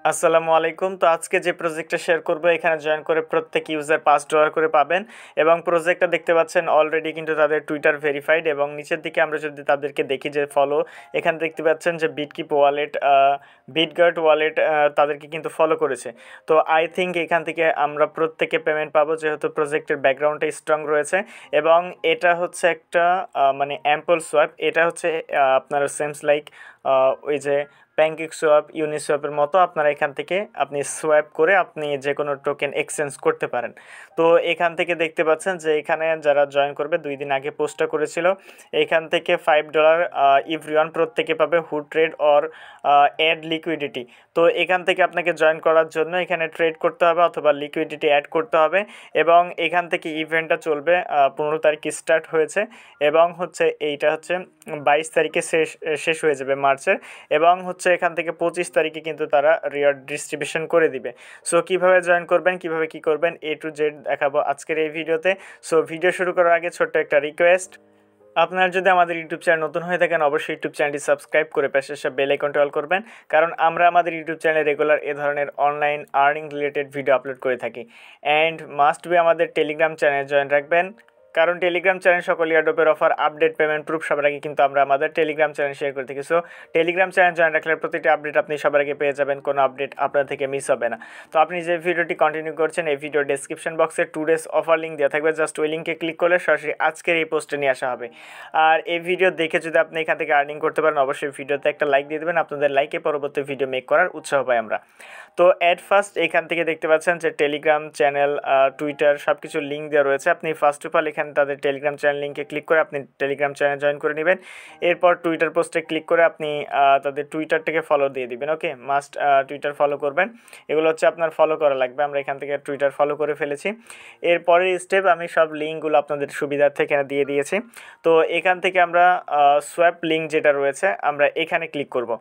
আসসালামু আলাইকুম। তো আজকে যে প্রজেক্টটা শেয়ার করব এখানে জয়েন করে প্রত্যেক ইউজার $5 করে পাবেন এবং প্রজেক্টটা দেখতে পাচ্ছেন অলরেডি কিন্তু তাদের টুইটার ভেরিফাইড এবং নিচের দিকে আমরা যদি তাদেরকে দেখি যে ফলো, এখানে দেখতে পাচ্ছেন যে বিটকিপ ওয়ালেট, বিটগার্ড ওয়ালেট তাদেরকে কিন্তু ফলো করেছে। তো আই থিঙ্ক এখান থেকে আমরা প্রত্যেকে পেমেন্ট পাবো যেহেতু প্রজেক্টের ব্যাকগ্রাউন্ডটা স্ট্রং রয়েছে এবং এটা হচ্ছে একটা মানে অ্যাম্পল সোয়াপ। এটা হচ্ছে আপনার সেমস লাইক ওই যে প্যানকেকস্ব্যাপ, ইউনিসোয়াপের মতো আপনারা এখান থেকে আপনি সোয়াপ করে আপনি যে কোনো টোকেন এক্সচেঞ্জ করতে পারেন। তো এখান থেকে দেখতে পাচ্ছেন যে এখানে যারা জয়েন করবে 2 দিন আগে পোস্টটা করেছিল, এখান থেকে $5 এভরিওয়ান প্রত্যেকে পাবে হু ট্রেড অর অ্যাড লিকুইডিটি। তো এখান থেকে আপনাকে জয়েন করার জন্য এখানে ট্রেড করতে হবে অথবা লিকুইডিটি অ্যাড করতে হবে এবং এখান থেকে ইভেন্টটা চলবে 15 তারিখে স্টার্ট হয়েছে এবং হচ্ছে এইটা হচ্ছে 22 তারিখে শেষ হয়ে যাবে মার্চের এবং হচ্ছে এখান থেকে 25 তারিখে কিন্তু তারা রিওয়ার্ড ডিস্ট্রিবিউশন করে দিবে। সো কিভাবে জয়েন করবেন, কিভাবে কি করবেন A to Z দেখাবো আজকের এই ভিডিওতে। সো ভিডিও শুরু করার আগে ছোট্ট একটা রিকোয়েস্ট, আপনারা যদি আমাদের ইউটিউব চ্যানেল নতুন হয়ে থাকেন অবশ্যই ইউটিউব চ্যানেলটি সাবস্ক্রাইব করে পাশে সব বেল আইকনটি অল করবেন, কারণ আমরা আমাদের ইউটিউব চ্যানেলে রেগুলার এ ধরনের online earning related video upload করে থাকি। অ্যান্ড মাস্ট বি আমাদের টেলিগ্রাম চ্যানেল জয়েন রাখবেন, কারণ টেলিগ্রাম চ্যানেল সকল ইয়ারড্রপের অফার, আপডেট, পেমেন্ট প্রুফ সবার আগে কিন্তু আমরা আমাদের টেলিগ্রাম চ্যানেল শেয়ার করে থাকি। সো টেলিগ্রাম চ্যানেল জয়েন রাখলে প্রতিটি আপডেট আপনি সবার আগে পেয়ে যাবেন, কোনো আপডেট আপনার থেকে মিস হবে না। তো আপনি যে ভিডিওটি কন্টিনিউ করছেন এই ভিডিও ডেসক্রিপশন বক্সে 2 days অফার লিঙ্ক দেওয়া থাকবে, জাস্ট ওই লিঙ্কে ক্লিক করলে সরাসরি আজকের এই পোস্টে নিয়ে আসা হবে। আর এই ভিডিও দেখে যদি আপনি এখান থেকে আর্নিং করতে পারেন অবশ্যই ভিডিওতে একটা লাইক দিয়ে দেবেন, আপনাদের লাইকে পরবর্তী ভিডিও মেক করার উৎসাহ পাই আমরা। তো অ্যাট ফার্স্ট এখান থেকে দেখতে পাচ্ছেন যে টেলিগ্রাম চ্যানেল, টুইটার সব কিছু লিঙ্ক দেওয়া রয়েছে। আপনি ফার্স্ট অফ অল এখানে তাদের টেলিগ্রাম চ্যানেল লিঙ্কে ক্লিক করে আপনি টেলিগ্রাম চ্যানেল জয়েন করে নেবেন। এরপর টুইটার পোস্টে ক্লিক করে আপনি তাদের টুইটারটাকে ফলো দিয়ে দিবেন। ওকে, মাস্ট টুইটার ফলো করবেন, এগুলো হচ্ছে আপনার ফলো করা লাগবে। আমরা এখান থেকে টুইটার ফলো করে ফেলেছি। এরপরের স্টেপ আমি সব লিঙ্কগুলো আপনাদের সুবিধার্থে এখানে দিয়ে দিয়েছি। তো এখান থেকে আমরা সোয়াপ লিঙ্ক যেটা রয়েছে আমরা এখানে ক্লিক করব।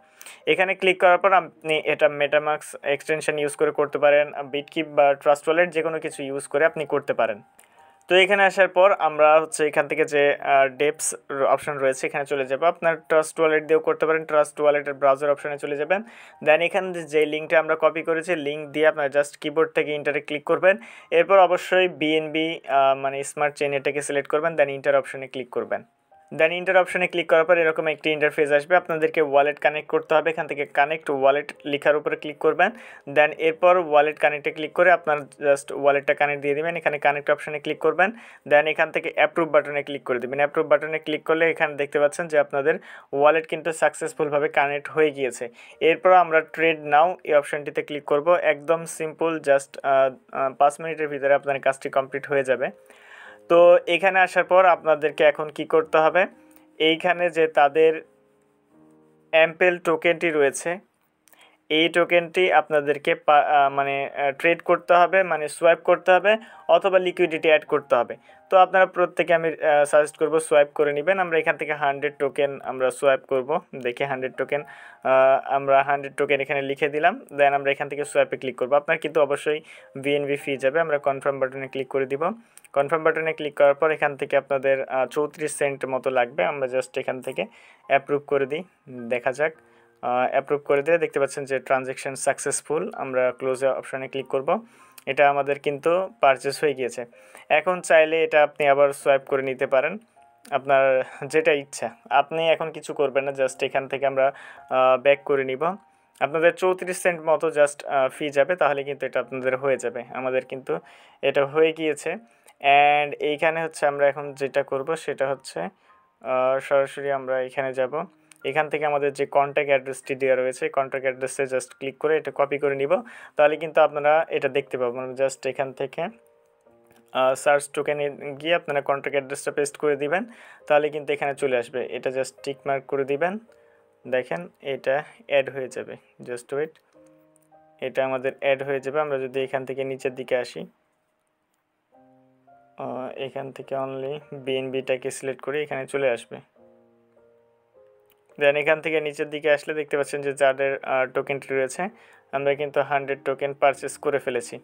এখানে ক্লিক করার পর আপনি এটা মেটামাস্ক এক্সটেনশন ইউজ করে করতে পারেন, বিটকিপ বা ট্রাস্ট ওয়ালেট যে কোনো কিছু ইউজ করে আপনি করতে পারেন। তো এখানে আসার পর আমরা হচ্ছে এখান থেকে যে ডেপস অপশন রয়েছে এখানে চলে যাবো। আপনার ট্রাস্ট ওয়ালেট দিয়েও করতে পারেন, ট্রাস্ট ওয়ালেটের ব্রাউজার অপশনে চলে যাবেন। দেন এখানে যে লিঙ্কটা আমরা কপি করেছি লিঙ্ক দিয়ে আপনার জাস্ট কিবোর্ড থেকে ইন্টারে ক্লিক করবেন। এরপর অবশ্যই বিএনবি মানে স্মার্ট চেইন এটাকে সিলেক্ট করবেন, দেন ইন্টার অপশনে ক্লিক করবেন। দেন ইন্টার অপশনে ক্লিক করার পর এরকম একটি ইন্টারফেস আসবে, আপনাদেরকে ওয়ালেট কানেক্ট করতে হবে। এখান থেকে কানেক্ট ওয়ালেট লেখার উপরে ক্লিক করবেন। দেন এরপর ওয়ালেট কানেক্টে ক্লিক করে আপনার জাস্ট ওয়ালেটটা কানেক্ট দিয়ে দেবেন। এখানে কানেক্ট অপশনে ক্লিক করবেন। দেন এখান থেকে অ্যাপ্রুভ বাটনে ক্লিক করে দেবেন। অ্যাপ্রুভ বাটনে ক্লিক করলে এখানে দেখতে পাচ্ছেন যে আপনাদের ওয়ালেট কিন্তু সাকসেসফুলভাবে কানেক্ট হয়ে গিয়েছে। এরপর আমরা ট্রেড নাও এই অপশনটিতে ক্লিক করব। একদম সিম্পল, জাস্ট 5 মিনিটের ভিতরে আপনার কাজটি কমপ্লিট হয়ে যাবে। তো এখানে আসার পর আপনাদেরকে এখন কি করতে হবে, এইখানে যে তাদের অ্যাম্পেল টোকেনটি রয়েছে এই টোকেনটি আপনাদেরকে মানে ট্রেড করতে হবে, মানে সোয়াইপ করতে হবে অথবা লিকুইডিটি অ্যাড করতে হবে। তো আপনারা প্রত্যেকে আমি সাজেস্ট করব সোয়াইপ করে নেবেন। আমরা এখান থেকে 100 টোকেন আমরা সোয়াইপ করব। দেখে 100 টোকেন আমরা 100 টোকেন এখানে লিখে দিলাম। দেন আমরা এখান থেকে সোয়াইপে ক্লিক করব। আপনার কিন্তু অবশ্যই বিএনবি ফি যাবে। আমরা কনফার্ম বাটনে ক্লিক করে দিব। কনফার্ম বাটনে ক্লিক করার পর এখান থেকে আপনাদের 34 সেন্ট মতো লাগবে। আমরা জাস্ট এখান থেকে অ্যাপ্রুভ করে দিই, দেখা যাক। অ্যাপ্রুভ করে দিয়ে দেখতে পাচ্ছেন যে ট্রানজ্যাকশন সাকসেসফুল। আমরা ক্লোজ অপশানে ক্লিক করব। এটা আমাদের কিন্তু পারচেস হয়ে গিয়েছে। এখন চাইলে এটা আপনি আবার সোয়াইপ করে নিতে পারেন, আপনার যেটা ইচ্ছা। আপনি এখন কিছু করবেন না, জাস্ট এখান থেকে আমরা ব্যাক করে নিব। আপনাদের 34 সেন্ট মতো জাস্ট ফি যাবে, তাহলে কিন্তু এটা আপনাদের হয়ে যাবে। আমাদের কিন্তু এটা হয়ে গিয়েছে। অ্যান্ড এইখানে হচ্ছে আমরা এখন যেটা করব সেটা হচ্ছে সরাসরি আমরা এখানে যাব। এখান থেকে আমাদের যে কন্ট্যাক্ট অ্যাড্রেসটি দেওয়া রয়েছে কন্ট্যাক্ট অ্যাড্রেসে জাস্ট ক্লিক করে এটা কপি করে নিব, তাহলে কিন্তু আপনারা এটা দেখতে পাবেন। জাস্ট এখান থেকে সার্চ টোকেনে গিয়ে আপনারা কন্ট্যাক্ট অ্যাড্রেসটা পেস্ট করে দিবেন, তাহলে কিন্তু এখানে চলে আসবে। এটা জাস্ট টিক মার্ক করে দিবেন, দেখেন এটা অ্যাড হয়ে যাবে। জাস্ট ওয়েট, এটা আমাদের অ্যাড হয়ে যাবে। আমরা যদি এখান থেকে নিচের দিকে আসি, এখান থেকে অনলি বিএনবিটাকে সিলেক্ট করে এখানে চলে আসবে। দেন এখান থেকে নিচের দিকে আসলে দেখতে পাচ্ছেন যে যাদের টোকেনটি রয়েছে আমরা কিন্তু 100 টোকেন পারচেস করে ফেলেছি।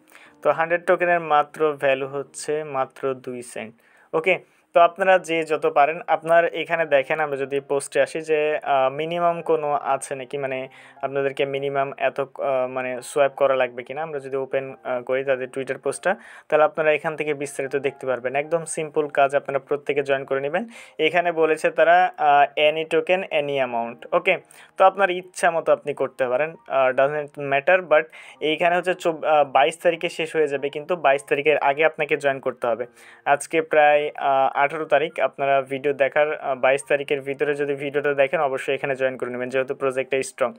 তো 100 টোকেনের মাত্র ভ্যালু হচ্ছে মাত্র 2 সেন্ট। ওকে, তো আপনারা যে যত পারেন আপনার এখানে দেখেন, আমরা যদি পোস্টে আসি যে মিনিমাম কোনো আছে নাকি, মানে আপনাদেরকে মিনিমাম এত মানে সোয়াইপ করা লাগবে কিনা। আমরা যদি ওপেন করি তাদের টুইটার পোস্টটা, তাহলে আপনারা এখান থেকে বিস্তারিত দেখতে পারবেন। একদম সিম্পল কাজ, আপনারা প্রত্যেকে জয়েন করে নেবেন। এখানে বলেছে তারা এনি টোকেন এনি অ্যামাউন্ট, ওকে। তো আপনার ইচ্ছা মতো আপনি করতে পারেন, ডাজন্ট ম্যাটার। বাট এইখানে হচ্ছে 22 তারিখে শেষ হয়ে যাবে, কিন্তু 22 তারিখের আগে আপনাকে জয়েন করতে হবে। আজকে প্রায় 18 তারিখ, আপনারা ভিডিও দেখার 22 তারিখের ভিতরে যদি ভিডিওটা দেখেন অবশ্যই এখানে জয়েন করে নেবেন, যেহেতু প্রজেক্টটা স্ট্রং।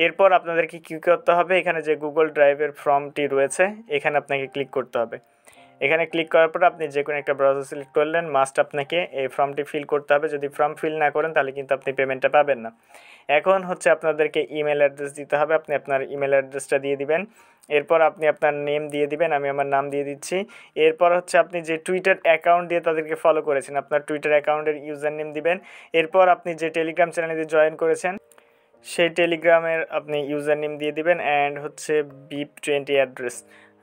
এরপর আপনাদেরকে কী করতে হবে, এখানে যে গুগল ড্রাইভের ফর্মটি রয়েছে এখানে আপনাকে ক্লিক করতে হবে। এখানে ক্লিক করার পর আপনি যে কোনো একটা ব্রাউজার সিলেক্ট করলেন, মাস্ট আপনাকে এই ফর্মটি ফিল করতে হবে। যদি ফর্ম ফিল না করেন তাহলে কিন্তু আপনি পেমেন্টটা পাবেন না। এখন হচ্ছে আপনাদেরকে ইমেল অ্যাড্রেস দিতে হবে, আপনি আপনার ইমেল অ্যাড্রেসটা দিয়ে দিবেন। এরপর আপনি আপনার নেম দিয়ে দিবেন, আমি আমার নাম দিয়ে দিচ্ছি। এরপর হচ্ছে আপনি যে টুইটার অ্যাকাউন্ট দিয়ে তাদেরকে ফলো করেছেন আপনার টুইটার অ্যাকাউন্টের ইউজার নেম দিবেন। এরপর আপনি যে টেলিগ্রাম চ্যানেলে দিয়ে জয়েন করেছেন সেই টেলিগ্রামের আপনি ইউজার নেম দিয়ে দিবেন, অ্যান্ড হচ্ছে BIP20 অ্যাড্রেস।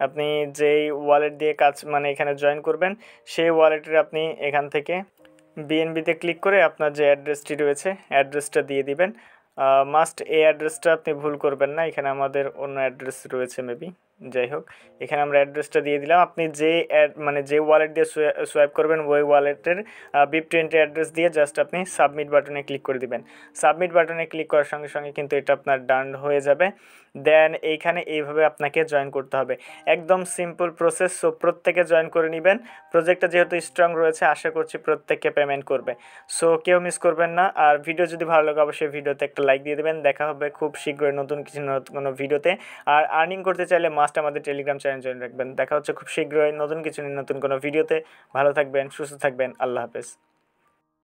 আপনি যেই ওয়ালেট দিয়ে কাজ মানে এখানে জয়েন করবেন সেই ওয়ালেটের আপনি এখান থেকে বিএনবিতে ক্লিক করে আপনার যে অ্যাড্রেসটি রয়েছে অ্যাড্রেসটা দিয়ে দিবেন। মাস্ট এই অ্যাড্রেসটা আপনি ভুল করবেন না, এখানে আমাদের অন্য অ্যাড্রেস রয়েছে মেবি, যাই হোক এখানে আমরা অ্যাড্রেসটা দিয়ে দিলাম। আপনি যে মানে যে ওয়ালেট দিয়ে সোয়াইপ করবেন ওই ওয়ালেটের BIP20 অ্যাড্রেস দিয়ে জাস্ট আপনি সাবমিট বাটনে ক্লিক করে দিবেন। সাবমিট বাটনে ক্লিক করার সঙ্গে সঙ্গে কিন্তু এটা আপনার ডান হয়ে যাবে। দেন এইখানে এইভাবে আপনাকে জয়েন করতে হবে, একদম সিম্পল প্রসেস। সো প্রত্যেকে জয়েন করে নেবেন। প্রজেক্টটা যেহেতু স্ট্রং রয়েছে আশা করছি প্রত্যেককে পেমেন্ট করবে। সো কেউ মিস করবেন না। আর ভিডিও যদি ভালো লাগে অবশ্যই ভিডিওতে একটা লাইক দিয়ে দেবেন। দেখা হবে খুব শীঘ্রই নতুন কোনো ভিডিওতে। আর আর্নিং করতে চাইলে মাস্ট আমাদের টেলিগ্রাম চ্যানেল জয়েন রাখবেন। দেখা হচ্ছে খুব শীঘ্রই নতুন কিছু নিয়ে নতুন কোনো ভিডিওতে। ভালো থাকবেন, সুস্থ থাকবেন, আল্লাহ হাফেজ।